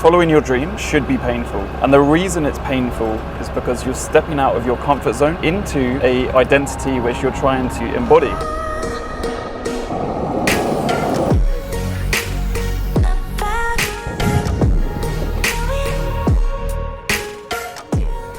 Following your dream should be painful. And the reason it's painful is because you're stepping out of your comfort zone into an identity which you're trying to embody.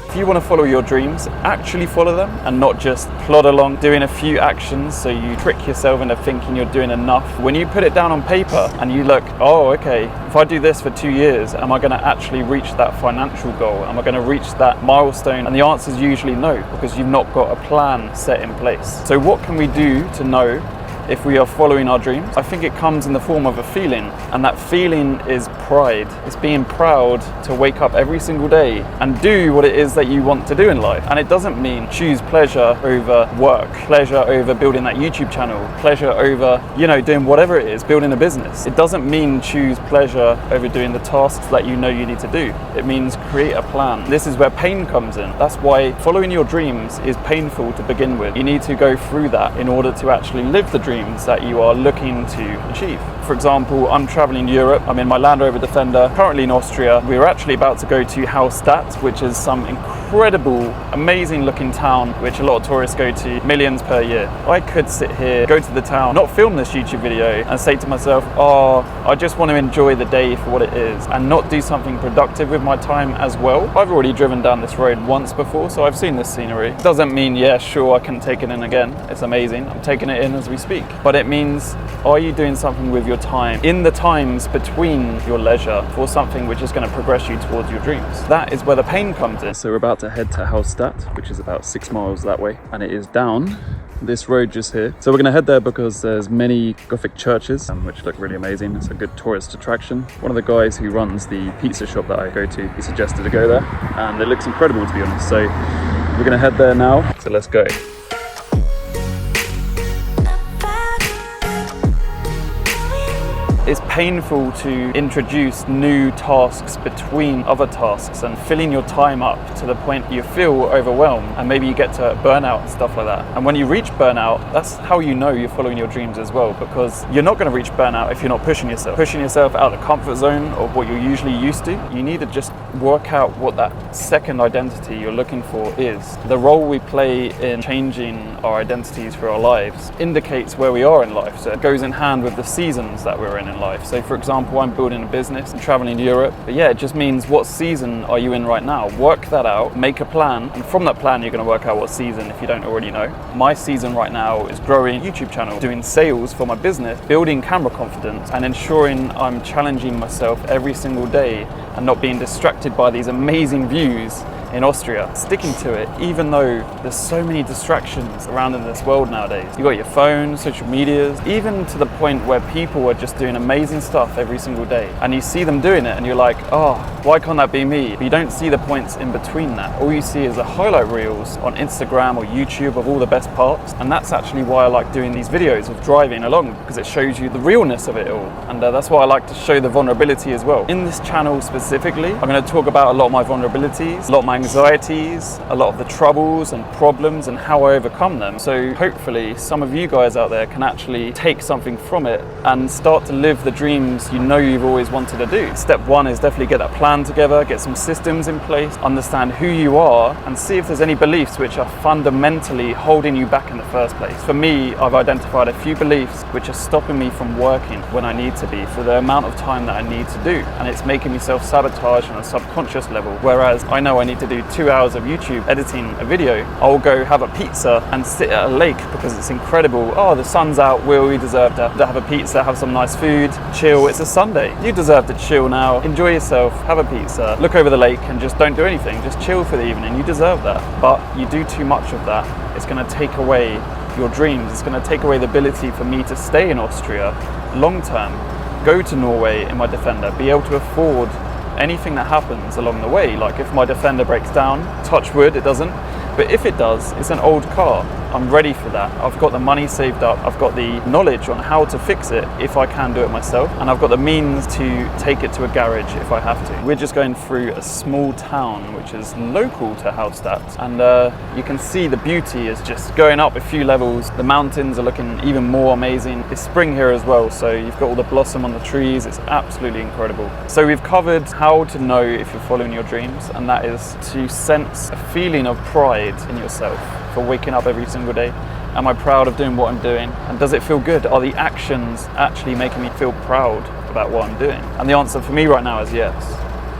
If you want to follow your dreams, actually follow them and not just plod along doing a few actions so you trick yourself into thinking you're doing enough. When you put it down on paper and you look, oh, okay, if I do this for 2 years, am I going to actually reach that financial goal? Am I going to reach that milestone? And the answer is usually no, because you've not got a plan set in place. So what can we do to know if we are following our dreams? I think it comes in the form of a feeling, and that feeling is pride. It's being proud to wake up every single day and do what it is that you want to do in life. And it doesn't mean choose pleasure over work, pleasure over building that YouTube channel, pleasure over, doing whatever it is, building a business. It doesn't mean choose pleasure over doing the tasks that you know you need to do. It means create a plan. This is where pain comes in. That's why following your dreams is painful to begin with. You need to go through that in order to actually live the dreams that you are looking to achieve. For example, I'm traveling Europe. I'm in my Land Rover Defender, currently in Austria. We're actually about to go to Hallstatt, which is some incredible, amazing looking town, which a lot of tourists go to, millions per year. I could sit here, go to the town, not film this YouTube video and say to myself, oh, I just want to enjoy the day for what it is and not do something productive with my time as well. I've already driven down this road once before, so I've seen this scenery. Doesn't mean, yeah, sure, I can take it in again. It's amazing. I'm taking it in as we speak. But it means, are you doing something with your time in the times between your leisure for something which is going to progress you towards your dreams? That is where the pain comes in. So we're about to head to Hallstatt, which is about 6 miles that way, and it is down this road just here. So we're going to head there because there's many Gothic churches which look really amazing. It's a good tourist attraction. One of the guys who runs the pizza shop that I go to, he suggested to go there, and it looks incredible, to be honest. So we're going to head there now. So let's go. It's painful to introduce new tasks between other tasks and filling your time up to the point you feel overwhelmed, and maybe you get to burnout and stuff like that. And when you reach burnout, that's how you know you're following your dreams as well, because you're not going to reach burnout if you're not pushing yourself out of the comfort zone of what you're usually used to. You need to just work out what that second identity you're looking for is. The role we play in changing our identities for our lives indicates where we are in life, so it goes in hand with the seasons that we're in life. So for example, I'm building a business and traveling to Europe, but yeah, it just means what season are you in right now? Work that out, make a plan, and from that plan you're going to work out what season if you don't already know. My season right now is growing a YouTube channel, doing sales for my business, building camera confidence, and ensuring I'm challenging myself every single day and not being distracted by these amazing views in Austria, sticking to it, even though there's so many distractions around in this world nowadays. You got your phone, social medias, even to the point where people are just doing amazing stuff every single day. And you see them doing it and you're like, oh, why can't that be me? But you don't see the points in between that. All you see is the highlight reels on Instagram or YouTube of all the best parts. And that's actually why I like doing these videos of driving along, because it shows you the realness of it all. And that's why I like to show the vulnerability as well. In this channel specifically, I'm going to talk about a lot of my vulnerabilities, a lot of my anxieties, a lot of the troubles and problems and how I overcome them. So hopefully some of you guys out there can actually take something from it and start to live the dreams you know you've always wanted to do. Step one is definitely get that plan together, get some systems in place, understand who you are, and see if there's any beliefs which are fundamentally holding you back in the first place. For me, I've identified a few beliefs which are stopping me from working when I need to be for the amount of time that I need to do, and it's making me self-sabotage on a subconscious level. Whereas I know I need to do 2 hours of YouTube editing a video, I'll go have a pizza and sit at a lake because it's incredible. Oh, the sun's out, Will, you deserve to have a pizza, have some nice food, chill, it's a Sunday. You deserve to chill now, enjoy yourself, have a pizza, look over the lake and just don't do anything, just chill for the evening, you deserve that. But you do too much of that, it's going to take away your dreams, it's going to take away the ability for me to stay in Austria long term, go to Norway in my Defender, be able to afford anything that happens along the way. Like if my Defender breaks down, touch wood, it doesn't, but if it does, it's an old car I'm ready for that. I've got the money saved up, I've got the knowledge on how to fix it if I can do it myself, and I've got the means to take it to a garage if I have to. We're just going through a small town which is local to Hallstatt, and you can see the beauty is just going up a few levels. The mountains are looking even more amazing. It's spring here as well, so you've got all the blossom on the trees. It's absolutely incredible. So we've covered how to know if you're following your dreams, and that is to sense a feeling of pride in yourself for waking up every single day. Am I proud of doing what I'm doing? And does it feel good? Are the actions actually making me feel proud about what I'm doing? And the answer for me right now is yes.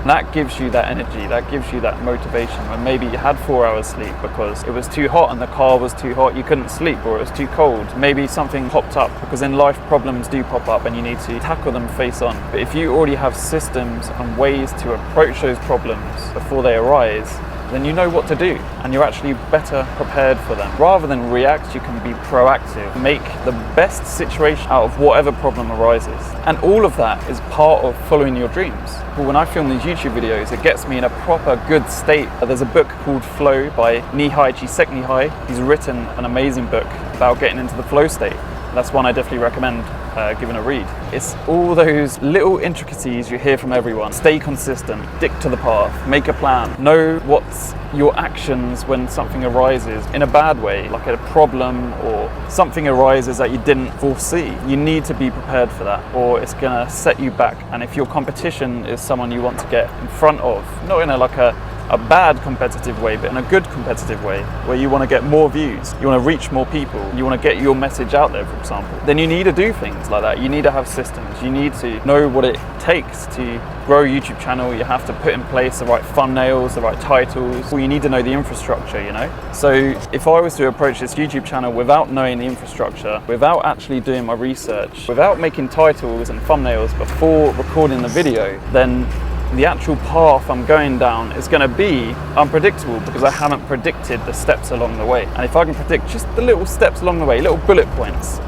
And that gives you that energy, that gives you that motivation when maybe you had 4 hours sleep because it was too hot and the car was too hot, you couldn't sleep, or it was too cold. Maybe something popped up, because in life problems do pop up and you need to tackle them face on. But if you already have systems and ways to approach those problems before they arise, then you know what to do and you're actually better prepared for them. Rather than react, you can be proactive, make the best situation out of whatever problem arises. And all of that is part of following your dreams. But when I film these YouTube videos, it gets me in a proper good state. There's a book called Flow by Nihai Csikszentmihalyi. He's written an amazing book about getting into the flow state. That's one I definitely recommend giving a read. It's all those little intricacies you hear from everyone. Stay consistent, stick to the path, make a plan. Know what's your actions when something arises in a bad way, like a problem or something arises that you didn't foresee. You need to be prepared for that, or it's gonna set you back. And if your competition is someone you want to get in front of, not in a bad competitive way, but in a good competitive way, where you want to get more views, you want to reach more people, you want to get your message out there, for example, then you need to do things like that. You need to have systems. You need to know what it takes to grow a YouTube channel. You have to put in place the right thumbnails, the right titles. Well, you need to know the infrastructure, you know? So if I was to approach this YouTube channel without knowing the infrastructure, without actually doing my research, without making titles and thumbnails before recording the video, then the actual path I'm going down is going to be unpredictable because I haven't predicted the steps along the way. And if I can predict just the little steps along the way, little bullet points,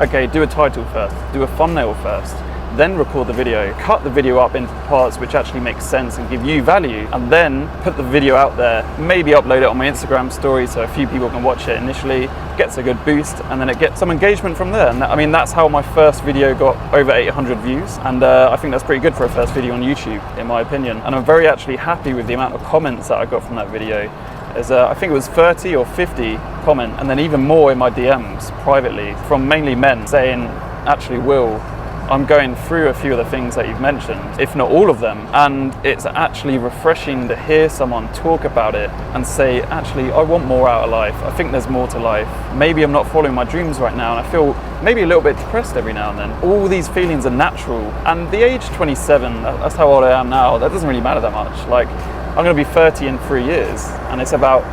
okay, do a title first, do a thumbnail first, then record the video, cut the video up into parts which actually make sense and give you value, and then put the video out there, maybe upload it on my Instagram story so a few people can watch it initially, gets a good boost, and then it gets some engagement from there. And that's how my first video got over 800 views, and I think that's pretty good for a first video on YouTube, in my opinion. And I'm very actually happy with the amount of comments that I got from that video. I think it was 30 or 50 comment, and then even more in my DMs privately from mainly men saying, actually, Will, I'm going through a few of the things that you've mentioned, if not all of them, and it's actually refreshing to hear someone talk about it and say, actually, I want more out of life. I think there's more to life. Maybe I'm not following my dreams right now, and I feel maybe a little bit depressed every now and then. All these feelings are natural, and the age 27, that's how old I am now, that doesn't really matter that much. Like, I'm going to be 30 in 3 years, and it's about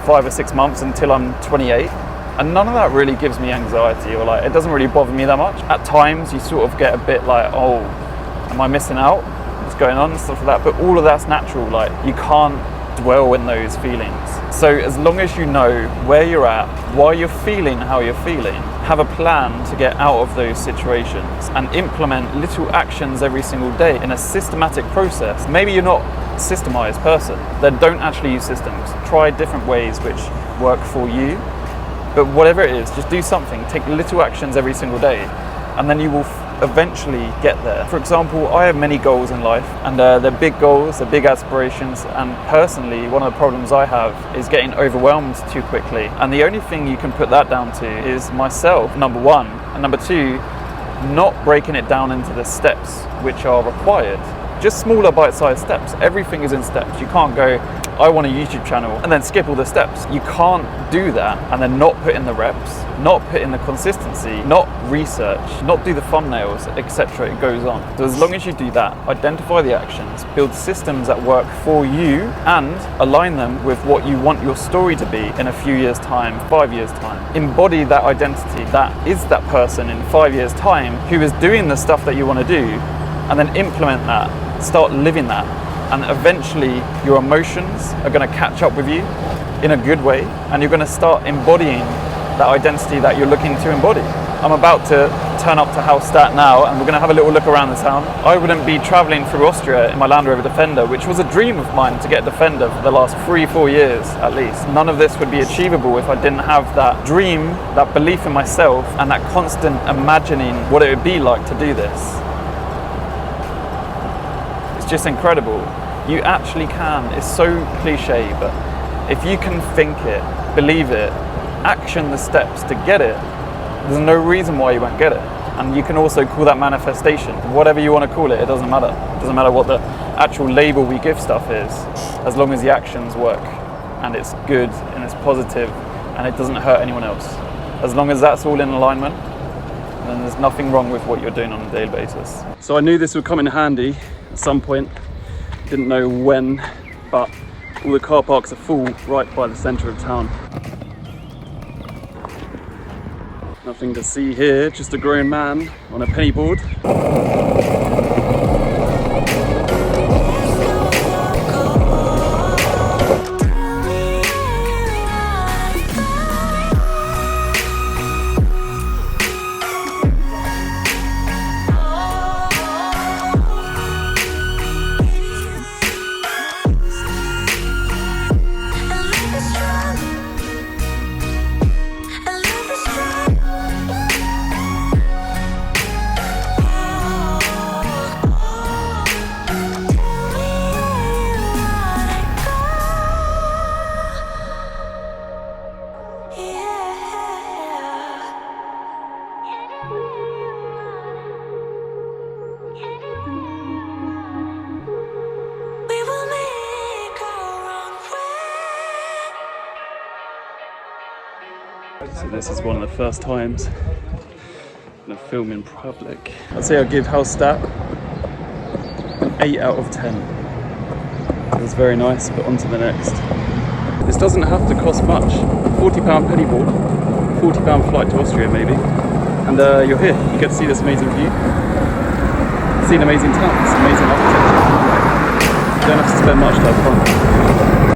5 or 6 months until I'm 28. And none of that really gives me anxiety, or it doesn't really bother me that much. At times you sort of get a bit like, oh, am I missing out? What's going on? Stuff like that. But all of that's natural. You can't dwell in those feelings. So as long as you know where you're at, why you're feeling how you're feeling, have a plan to get out of those situations and implement little actions every single day in a systematic process. Maybe you're not a systemized person, then don't actually use systems. Try different ways which work for you. But whatever it is, just do something. Take little actions every single day, and then you will eventually get there. For example, I have many goals in life, and they're big goals, they're big aspirations, and personally, one of the problems I have is getting overwhelmed too quickly. And the only thing you can put that down to is myself, number one, and number two, not breaking it down into the steps which are required. Just smaller bite-sized steps. Everything is in steps. You can't go, I want a YouTube channel, and then skip all the steps. You can't do that and then not put in the reps, not put in the consistency, not research, not do the thumbnails, etc. It goes on. So as long as you do that, identify the actions, build systems that work for you, and align them with what you want your story to be in a few years' time, 5 years' time. Embody that identity. That is that person in 5 years' time who is doing the stuff that you want to do, and then implement that. Start living that, and eventually your emotions are going to catch up with you in a good way, and you're going to start embodying that identity that you're looking to embody. I'm about to turn up to Hallstatt now, and we're going to have a little look around the town. I wouldn't be travelling through Austria in my Land Rover Defender, which was a dream of mine to get a Defender for the last 3-4 years at least. None of this would be achievable if I didn't have that dream, that belief in myself, and that constant imagining what it would be like to do this. It's just incredible. You actually can. It's so cliche, but if you can think it, believe it, action the steps to get it, there's no reason why you won't get it. And you can also call that manifestation. Whatever you want to call it, it doesn't matter. It doesn't matter what the actual label we give stuff is, as long as the actions work and it's good and it's positive and it doesn't hurt anyone else. As long as that's all in alignment, then there's nothing wrong with what you're doing on a daily basis. So I knew this would come in handy at some point. Didn't know when, but all the car parks are full right by the centre of town. Nothing to see here, just a grown man on a penny board. So this is one of the first times I'm going to film in public. I'd say I'll give Hallstatt an 8 out of 10. It was very nice, but on to the next. This doesn't have to cost much. £40 penny board, £40 flight to Austria maybe, and you're here. You get to see this amazing view, see an amazing town, this amazing architecture. You don't have to spend much to have fun.